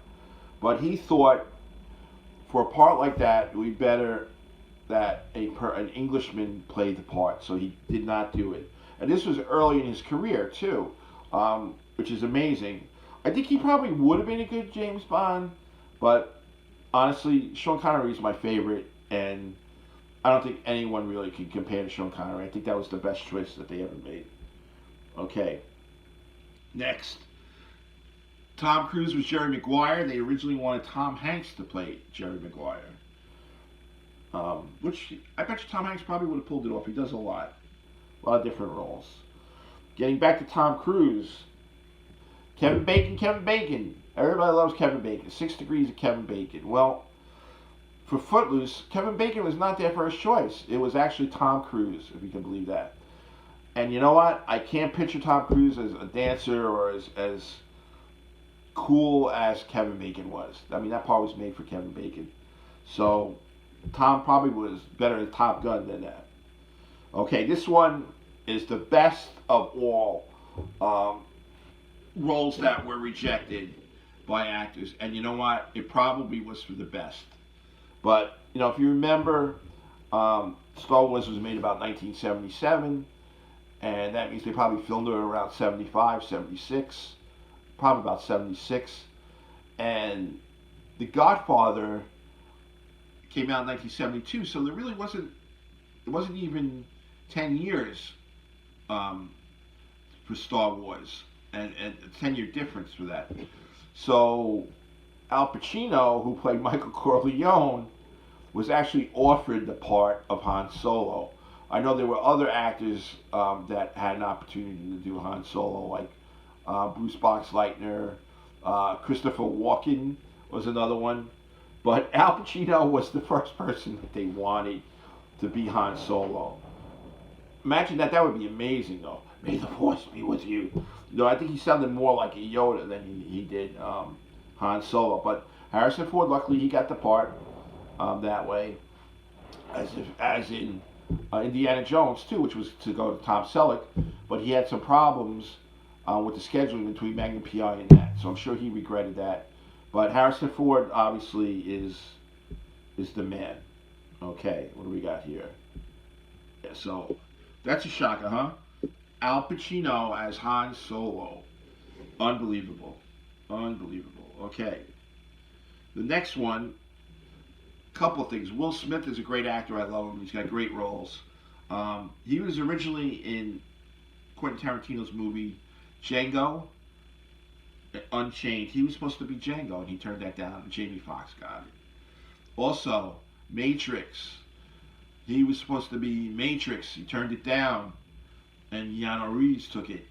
But he thought for a part like that, it would be better that an Englishman played the part, so he did not do it. And this was early in his career too, which is amazing. I think he probably would have been a good James Bond, but honestly, Sean Connery is my favorite, and I don't think anyone really can compare to Sean Connery. I think that was the best choice that they ever made. Okay, next. Tom Cruise was Jerry Maguire. They originally wanted Tom Hanks to play Jerry Maguire. Which I bet you Tom Hanks probably would have pulled it off. He does a lot of different roles. Getting back to Tom Cruise, Kevin Bacon, Kevin Bacon. Everybody loves Kevin Bacon. 6 Degrees of Kevin Bacon. Well, for Footloose, Kevin Bacon was not their first choice. It was actually Tom Cruise, if you can believe that. And you know what? I can't picture Tom Cruise as a dancer or as cool as Kevin Bacon was. I mean, that part was made for Kevin Bacon. So Tom probably was better at Top Gun than that. Okay, this one is the best of all roles that were rejected by actors. And you know what? It probably was for the best. But, you know, if you remember, Star Wars was made about 1977. And that means they probably filmed it around 75, 76. Probably about 76. And The Godfather came out in 1972, so there really wasn't even 10 years for Star Wars, and a 10-year difference for that. So Al Pacino, who played Michael Corleone, was actually offered the part of Han Solo. I know there were other actors that had an opportunity to do Han Solo, like Bruce Boxleitner, Christopher Walken was another one. But Al Pacino was the first person that they wanted to be Han Solo. Imagine that. That would be amazing, though. May the Force be with you. No, I think he sounded more like a Yoda than he did Han Solo. But Harrison Ford, luckily, he got the part that way, as in Indiana Jones, too, which was to go to Tom Selleck. But he had some problems with the scheduling between Magnum PI and that. So I'm sure he regretted that. But Harrison Ford obviously is the man. Okay, what do we got here? Yeah, so that's a shocker, huh? Al Pacino as Han Solo. Unbelievable. Unbelievable. Okay. The next one, couple of things. Will Smith is a great actor. I love him. He's got great roles. He was originally in Quentin Tarantino's movie Django Unchained. He was supposed to be Django, and he turned that down. Jamie Foxx got it. Also, Matrix. He was supposed to be Matrix. He turned it down, and Keanu Reeves took it.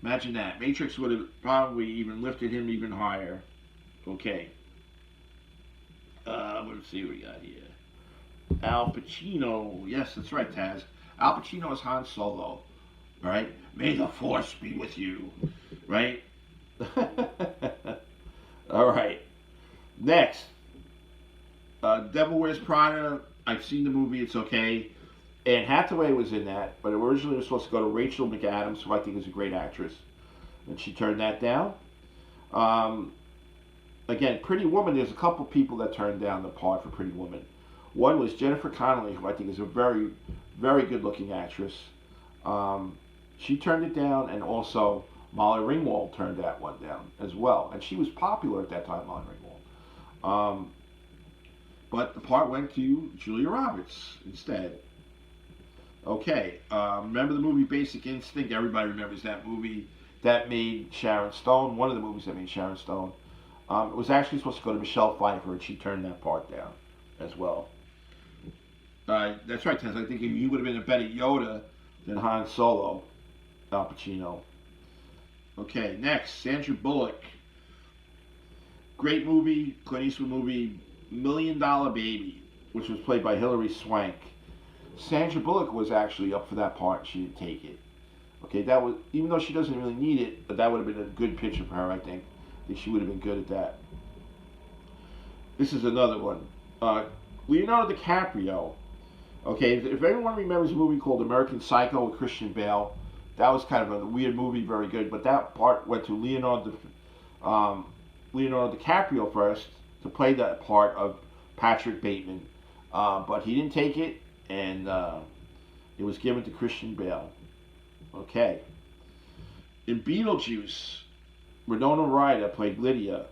Imagine that. Matrix would have probably even lifted him even higher. Okay. Let's see what we got here. Al Pacino. Yes, that's right, Taz. Al Pacino is Han Solo. Right? May the force be with you. Right? All right. Next, Devil Wears Prada. I've seen the movie. It's okay. Anne Hathaway was in that, but originally it was supposed to go to Rachel McAdams, who I think is a great actress, and she turned that down. Um, Again, Pretty Woman. There's a couple people that turned down the part for Pretty Woman. One was Jennifer Connelly, who I think is a very, very good-looking actress. Um, she turned it down, and also Molly Ringwald turned that one down as well. And she was popular at that time, Molly Ringwald. But the part went to Julia Roberts instead. Okay, remember the movie Basic Instinct? Everybody remembers that movie. That made Sharon Stone, one of the movies that made Sharon Stone. It was actually supposed to go to Michelle Pfeiffer, and she turned that part down as well. That's right, Tess. I think you would have been a better Yoda than Han Solo, Al Pacino. Okay, next, Sandra Bullock. Great movie, Clint Eastwood movie, Million Dollar Baby, which was played by Hilary Swank. Sandra Bullock was actually up for that part. She didn't take it. Okay, that was, even though she doesn't really need it, but that would have been a good picture for her. I think she would have been good at that. This is another one. Leonardo DiCaprio. Okay, if anyone remembers a movie called American Psycho with Christian Bale, that was kind of a weird movie, very good. But that part went to Leonardo DiCaprio first to play that part of Patrick Bateman, but he didn't take it, and it was given to Christian Bale. Okay. In Beetlejuice, Winona Ryder played Lydia.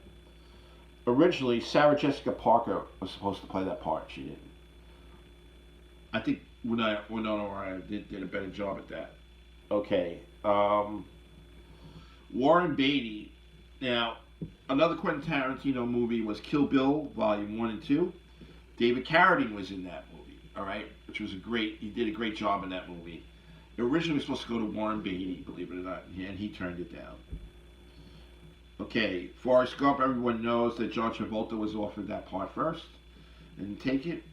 Originally, Sarah Jessica Parker was supposed to play that part. She didn't. I think Winona Ryder did a better job at that. Okay. Warren Beatty. Now, another Quentin Tarantino movie was Kill Bill, Volume 1 and 2. David Carradine was in that movie, all right, which was he did a great job in that movie. It originally was supposed to go to Warren Beatty, believe it or not, and he turned it down. Okay, Forrest Gump, everyone knows that John Travolta was offered that part first. Didn't take it.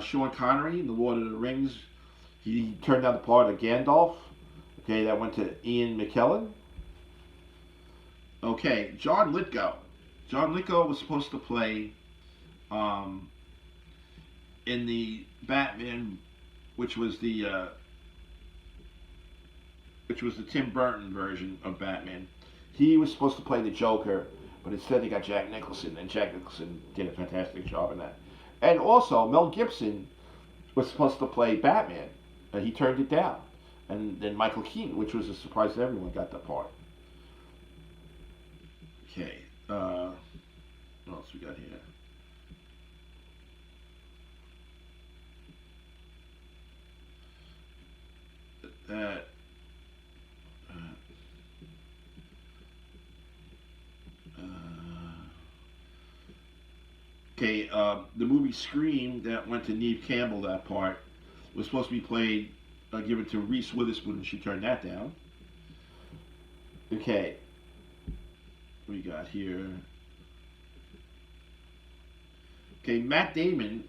Sean Connery in The Lord of the Rings, he turned down the part of Gandalf. Okay, that went to Ian McKellen. Okay, John Lithgow. John Lithgow was supposed to play in the Batman, which was the Tim Burton version of Batman. He was supposed to play the Joker, but instead they got Jack Nicholson, and Jack Nicholson did a fantastic job in that. And also, Mel Gibson was supposed to play Batman, and he turned it down. And then Michael Keaton, which was a surprise to everyone, got the part. Okay, what else we got here? Okay, the movie Scream that went to Neve Campbell, that part, was supposed to be played, given to Reese Witherspoon, and she turned that down. Okay, what we got here? Okay, Matt Damon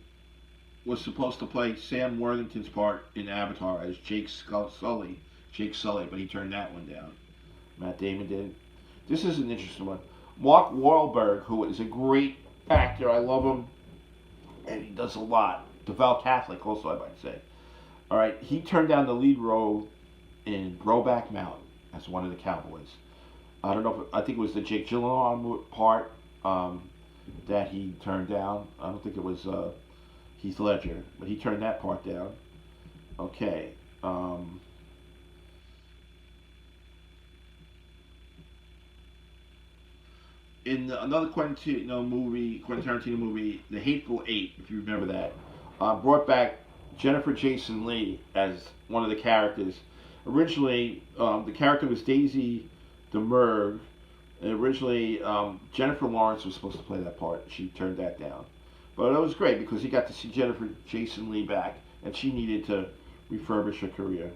was supposed to play Sam Worthington's part in Avatar as Jake Sully, but he turned that one down. Matt Damon did. This is an interesting one. Mark Wahlberg, who is a great actor, I love him, and he does a lot. Devout Catholic, also, I might say. All right, he turned down the lead role in Brokeback Mountain as one of the cowboys. I don't know. I think it was the Jake Gyllenhaal part that he turned down. I don't think it was Heath Ledger, but he turned that part down. Okay. In another Quentin Tarantino movie, The Hateful Eight, if you remember that, brought back Jennifer Jason Leigh as one of the characters. Originally, the character was Daisy DeMurg, and originally Jennifer Lawrence was supposed to play that part. She turned that down. But it was great because he got to see Jennifer Jason Leigh back, and she needed to refurbish her career.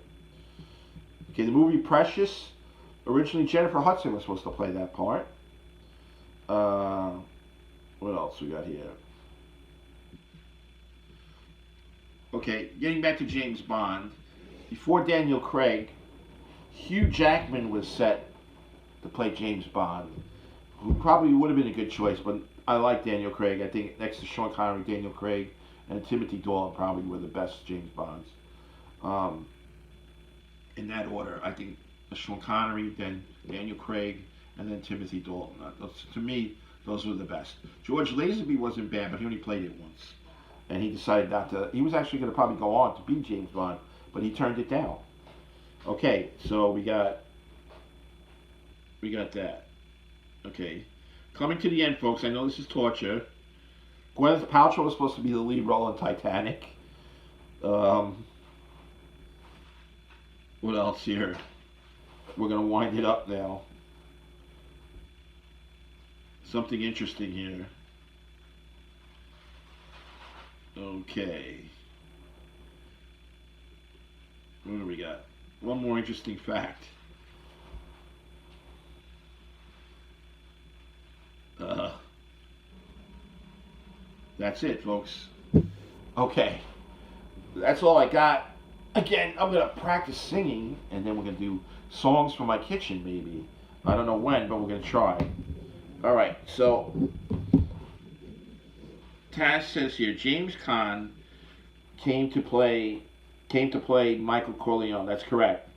Okay, the movie Precious, originally Jennifer Hudson was supposed to play that part. What else we got here? Okay, getting back to James Bond. Before Daniel Craig, Hugh Jackman was set to play James Bond, who probably would have been a good choice, but I like Daniel Craig. I think next to Sean Connery, Daniel Craig and Timothy Dalton probably were the best James Bonds. Um, in that order, I think Sean Connery, then Daniel Craig, and then Timothy Dalton. To me, those were the best. George Lazenby wasn't bad, but he only played it once, and he decided not to. He was actually going to probably go on to be James Bond, but he turned it down. Okay, so we got that. Okay, coming to the end, folks. I know this is torture. Gwyneth Paltrow was supposed to be the lead role in Titanic. What else here? We're gonna wind it up now. Something interesting here. Okay. What do we got? One more interesting fact. That's it, folks. Okay. That's all I got. Again, I'm going to practice singing, and then we're going to do songs from my kitchen, maybe. I don't know when, but we're going to try. All right, so Taz says here, James Caan came to play Michael Corleone. That's correct.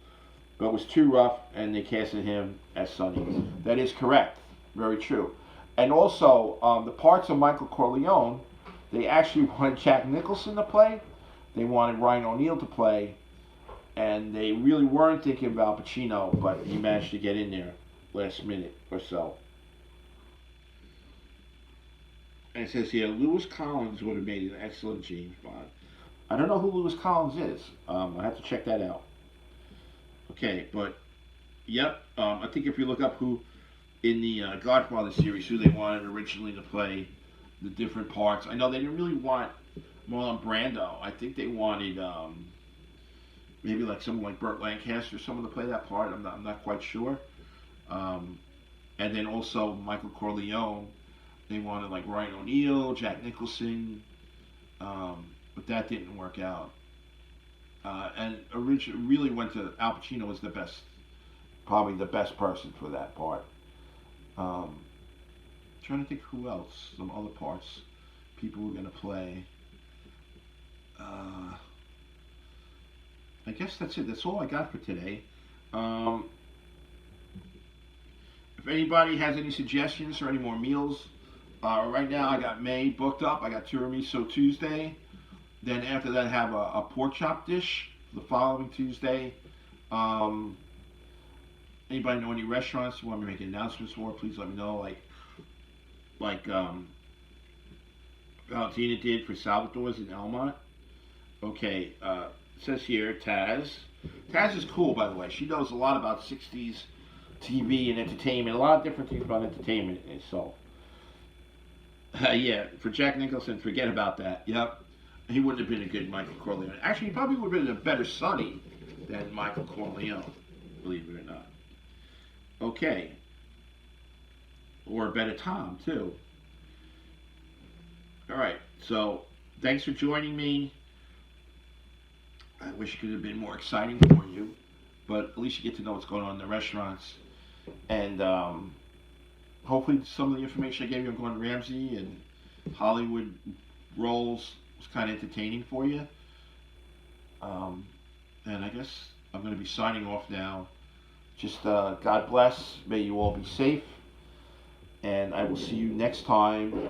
But it was too rough, and they casted him as Sonny. That is correct. Very true. And also, the parts of Michael Corleone, they actually wanted Jack Nicholson to play. They wanted Ryan O'Neal to play. And they really weren't thinking about Pacino, but he managed to get in there last minute or so. And it says here, Lewis Collins would have made an excellent James Bond. I don't know who Lewis Collins is. I have to check that out. Okay, but, yep, I think if you look up who, in the Godfather series, who they wanted originally to play the different parts. I know they didn't really want Marlon Brando. I think they wanted maybe like someone like Burt Lancaster or someone to play that part. I'm not quite sure. And then also Michael Corleone. They wanted like Ryan O'Neal, Jack Nicholson, but that didn't work out. And originally really went to Al Pacino was the best, probably the best person for that part. Trying to think who else, some other parts people were going to play. I guess that's it. That's all I got for today. If anybody has any suggestions or any more meals, right now I got May booked up. I got tiramisu Tuesday. Then after that I have a pork chop dish the following Tuesday. Anybody know any restaurants you want me to make announcements for? Please let me know. Like Valentina did for Salvador's in Elmont. Okay, it says here, Taz. Taz is cool, by the way. She knows a lot about 60s TV and entertainment, a lot of different things about entertainment itself. Yeah, for Jack Nicholson, forget about that. Yep. He wouldn't have been a good Michael Corleone. Actually, he probably would have been a better Sonny than Michael Corleone, believe it or not. Okay. Or a better Tom, too. Alright, so thanks for joining me. I wish it could have been more exciting for you, but at least you get to know what's going on in the restaurants. And hopefully some of the information I gave you on Gordon Ramsay and Hollywood roles was kind of entertaining for you. And I guess I'm going to be signing off now. Just God bless. May you all be safe. And I will see you next time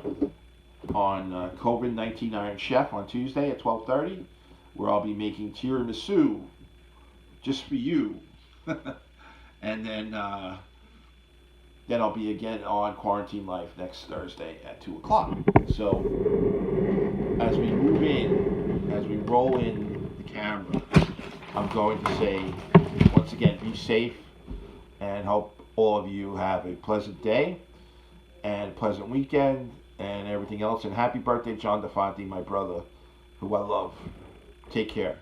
on COVID-19 Iron Chef on Tuesday at 12:30, where I'll be making tiramisu just for you. And then I'll be again on Quarantine Life next Thursday at 2 o'clock. So as we move in, as we roll in the camera, I'm going to say once again, be safe, and hope all of you have a pleasant day and pleasant weekend and everything else. And happy birthday, John DeFonte, my brother, who I love. Take care.